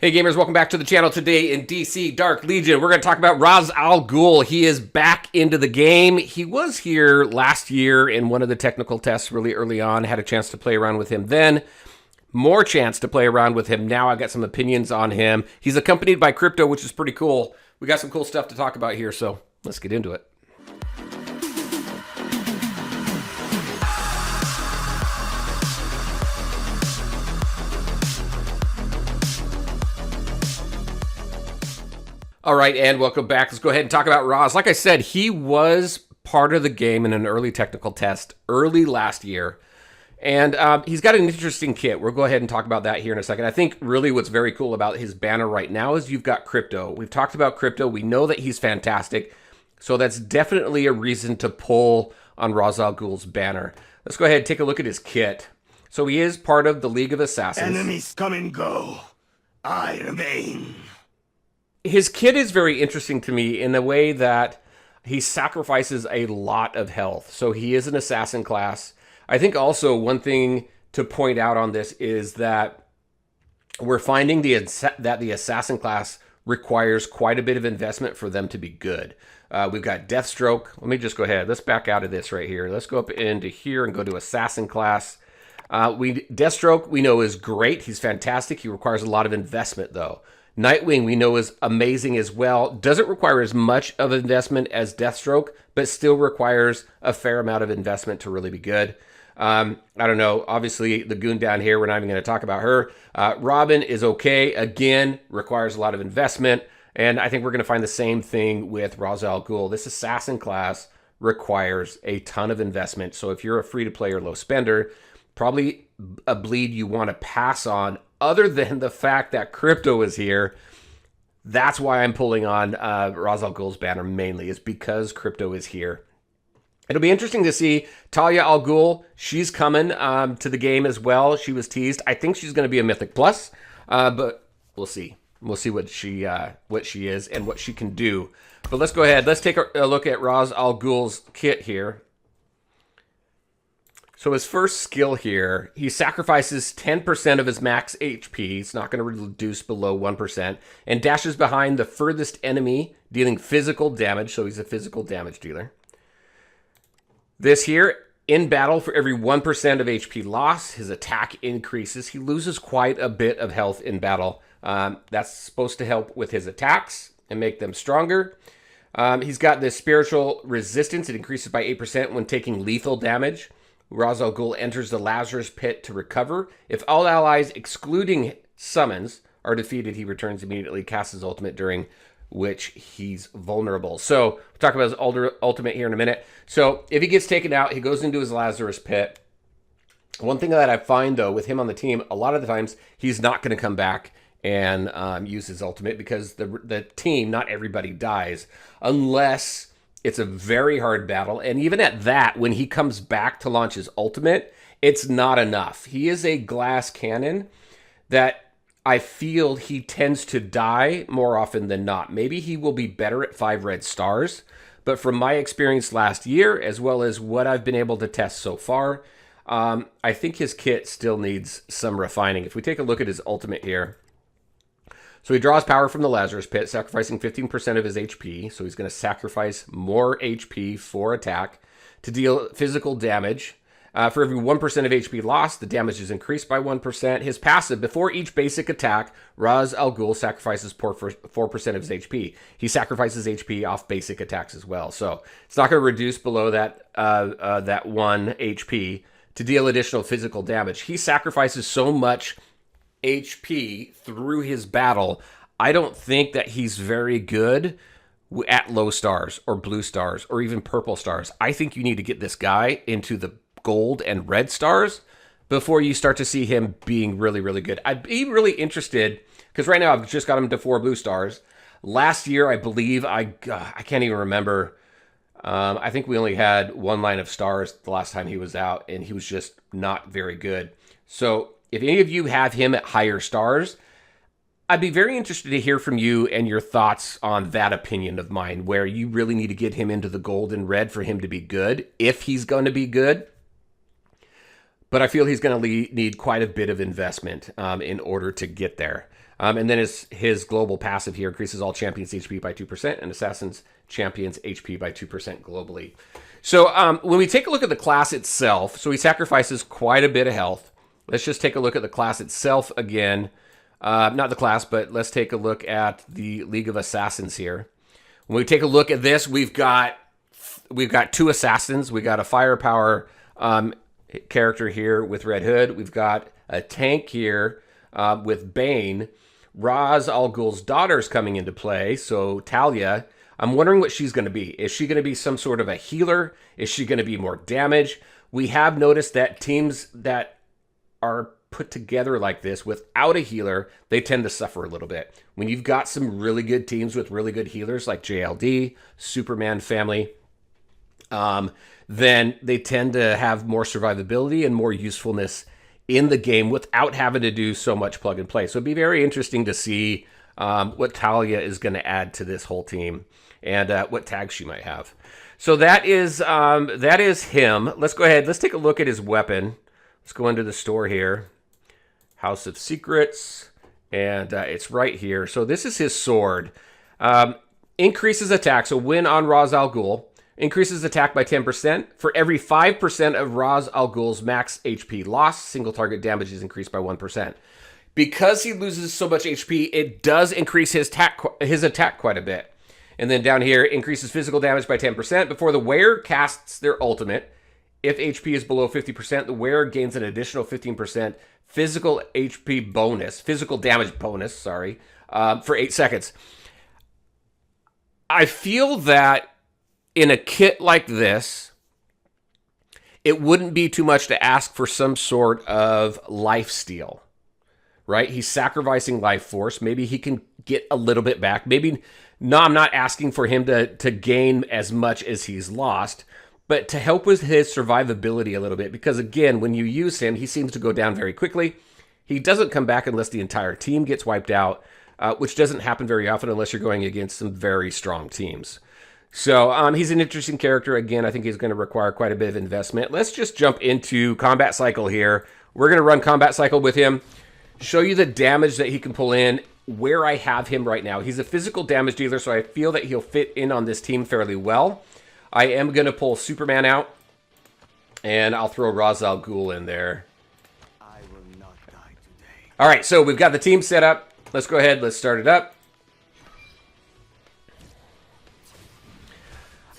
Hey gamers, welcome back to the channel. Today in DC Dark Legion, we're going to talk about Ra's al Ghul. He is back into the game. He was here last year in one of the technical tests really early on. Had a chance to play around with him then. More chance to play around with him now. I got some opinions on him. He's accompanied by Crypto, which is pretty cool. We got some cool stuff to talk about here, so let's get into it. All right, and welcome back. Let's go ahead and talk about Ra's. Like I said, he was part of the game in an early technical test early last year. And he's got an interesting kit. We'll go ahead and talk about that here in a second. I think really what's very cool about his banner right now is you've got Crypto. We've talked about Crypto. We know that he's fantastic. So that's definitely a reason to pull on Ra's al Ghul's banner. Let's go ahead and take a look at his kit. So he is part of the League of Assassins. Enemies come and go. I remain. His kit is very interesting to me in the way that he sacrifices a lot of health. So he is an assassin class. I think also one thing to point out on this is that we're finding that the assassin class requires quite a bit of investment for them to be good. We've got Deathstroke. Let me just go ahead. Let's back out of this right here. Let's go up into here and go to assassin class. Deathstroke we know is great. He's fantastic. He requires a lot of investment though. Nightwing we know is amazing as well. Doesn't require as much of investment as Deathstroke, but still requires a fair amount of investment to really be good. I don't know. Obviously, the goon down here, we're not even going to talk about her. Robin is okay. Again, requires a lot of investment. And I think we're going to find the same thing with Ra's al Ghul. This assassin class requires a ton of investment. So if you're a free-to-play or low spender, probably a bleed you want to pass on. Other than the fact that Crypto is here, that's why I'm pulling on Ra's al Ghul's banner mainly, is because Crypto is here. It'll be interesting to see Talia al Ghul. She's coming to the game as well. She was teased. I think she's going to be a Mythic Plus, but we'll see. We'll see what she is and what she can do. But let's go ahead. Let's take a look at Ra's al Ghul's kit here. So his first skill here, he sacrifices 10% of his max HP. It's not going to reduce below 1%. And dashes behind the furthest enemy, dealing physical damage. So he's a physical damage dealer. This here, in battle, for every 1% of HP loss, his attack increases. He loses quite a bit of health in battle. That's supposed to help with his attacks and make them stronger. He's got this spiritual resistance. It increases by 8% when taking lethal damage. Ra's al Ghul enters the Lazarus Pit to recover. If all allies, excluding summons, are defeated, he returns immediately, casts his ultimate, during which he's vulnerable. So we'll talk about his ultimate here in a minute. So if he gets taken out, he goes into his Lazarus Pit. One thing that I find, though, with him on the team, a lot of the times he's not going to come back and use his ultimate because the team, not everybody dies, unless it's a very hard battle. And even at that, when he comes back to launch his ultimate, it's not enough. He is a glass cannon that I feel he tends to die more often than not. Maybe he will be better at 5 red stars. But from my experience last year, as well as what I've been able to test so far, I think his kit still needs some refining. If we take a look at his ultimate here, so he draws power from the Lazarus Pit, sacrificing 15% of his HP. So he's going to sacrifice more HP for attack to deal physical damage. For every 1% of HP lost, the damage is increased by 1%. His passive, before each basic attack, Ra's al Ghul sacrifices 4% of his HP. He sacrifices HP off basic attacks as well. So it's not going to reduce below that 1 HP to deal additional physical damage. He sacrifices so much HP through his battle, I don't think that he's very good at low stars or blue stars or even purple stars. I think you need to get this guy into the gold and red stars before you start to see him being really, really good. I'd be really interested because right now I've just got him to 4 blue stars. Last year, I believe, I can't even remember. I think we only had 1 line of stars the last time he was out, and he was just not very good. So if any of you have him at higher stars, I'd be very interested to hear from you and your thoughts on that opinion of mine, where you really need to get him into the gold and red for him to be good, if he's going to be good. But I feel he's going to need quite a bit of investment in order to get there. And then his global passive here increases all champions HP by 2% and assassins champions HP by 2% globally. So when we take a look at the class itself, so he sacrifices quite a bit of health. Let's just take a look at the class itself again. Not the class, but let's take a look at the League of Assassins here. When we take a look at this, we've got 2 assassins. We got a firepower character here with Red Hood. We've got a tank here with Bane. Ra's al Ghul's daughter's coming into play, so Talia. I'm wondering what she's going to be. Is she going to be some sort of a healer? Is she going to be more damage? We have noticed that teams that are put together like this without a healer, they tend to suffer a little bit. When you've got some really good teams with really good healers like JLD, Superman family, then they tend to have more survivability and more usefulness in the game without having to do so much plug and play. So it'd be very interesting to see what Talia is going to add to this whole team and what tags she might have. So that is him. Let's go ahead. Let's take a look at his weapon. Let's go into the store here. House of Secrets. And it's right here. So this is his sword. Increases attack. So win on Ra's al Ghul. Increases attack by 10%. For every 5% of Ra's al Ghul's max HP lost, single target damage is increased by 1%. Because he loses so much HP, it does increase his attack quite a bit. And then down here, increases physical damage by 10%. Before the wearer casts their ultimate, if HP is below 50%, the wearer gains an additional 15% physical damage bonus, for 8 seconds. I feel that in a kit like this, it wouldn't be too much to ask for some sort of lifesteal, right? He's sacrificing life force. Maybe he can get a little bit back. No, I'm not asking for him to gain as much as he's lost, but to help with his survivability a little bit. Because again, when you use him, he seems to go down very quickly. He doesn't come back unless the entire team gets wiped out, which doesn't happen very often unless you're going against some very strong teams. So he's an interesting character. Again, I think he's going to require quite a bit of investment. Let's just jump into combat cycle here. We're going to run combat cycle with him, show you the damage that he can pull in, where I have him right now. He's a physical damage dealer, so I feel that he'll fit in on this team fairly well. I am going to pull Superman out, and I'll throw Ra's al Ghul in there. I will not die today. All right, so we've got the team set up. Let's go ahead. Let's start it up.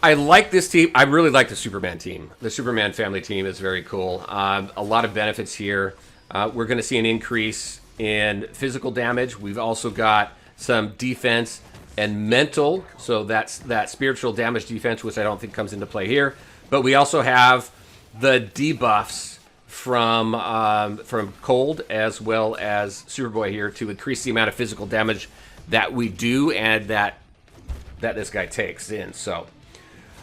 I like this team. I really like the Superman team. The Superman family team is very cool. A lot of benefits here. We're going to see an increase in physical damage. We've also got some defense and mental. So that's that spiritual damage defense, which I don't think comes into play here. But we also have the debuffs from Cold as well as Superboy here to increase the amount of physical damage that we do and that this guy takes in. So,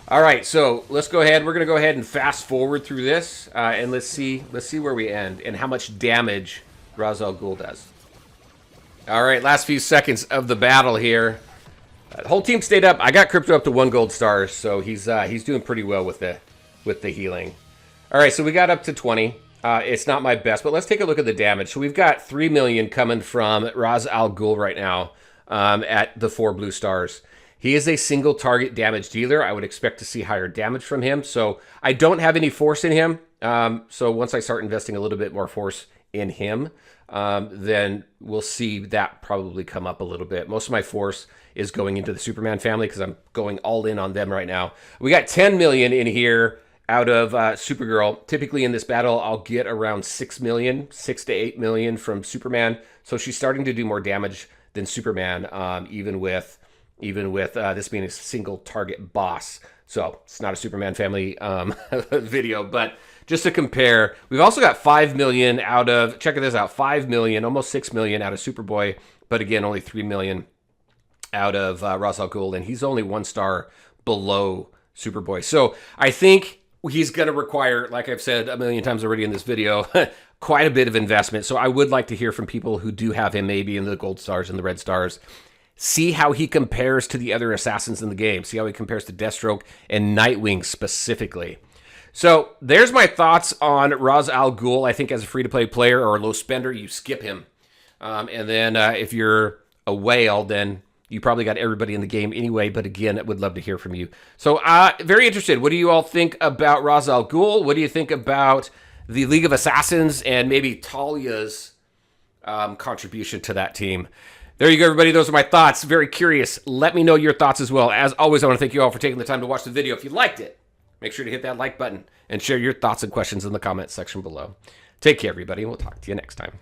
all right, so let's go ahead. We're going to go ahead and fast forward through this, and let's see where we end and how much damage Ra's al Ghul does. All right, last few seconds of the battle here. The whole team stayed up. I got Crypto up to 1 gold star, so he's doing pretty well with the healing. All right, so we got up to 20. It's not my best, but let's take a look at the damage. So we've got 3 million coming from Ra's al Ghul right now at the 4 blue stars. He is a single target damage dealer. I would expect to see higher damage from him. So I don't have any force in him. So once I start investing a little bit more force in him, then we'll see that probably come up a little bit. Most of my force is going into the Superman family because I'm going all in on them right now. We got 10 million in here out of Supergirl. Typically in this battle, I'll get around 6 to 8 million from Superman. So she's starting to do more damage than Superman, even with this being a single target boss. So it's not a Superman family video, but just to compare, we've also got 5 million out of, check this out, 5 million, almost 6 million out of Superboy, but again, only 3 million out of Ra's al Ghul, and he's only 1 star below Superboy. So I think he's going to require, like I've said a million times already in this video, quite a bit of investment. So I would like to hear from people who do have him maybe in the gold stars and the red stars. See how he compares to the other assassins in the game. See how he compares to Deathstroke and Nightwing specifically. So there's my thoughts on Ra's al Ghul. I think as a free-to-play player or a low spender, you skip him. And then if you're a whale, then you probably got everybody in the game anyway. But again, I would love to hear from you. So very interested. What do you all think about Ra's al Ghul? What do you think about the League of Assassins and maybe Talia's contribution to that team? There you go, everybody. Those are my thoughts. Very curious. Let me know your thoughts as well. As always, I want to thank you all for taking the time to watch the video. If you liked it, make sure to hit that like button and share your thoughts and questions in the comments section below. Take care, everybody, and we'll talk to you next time.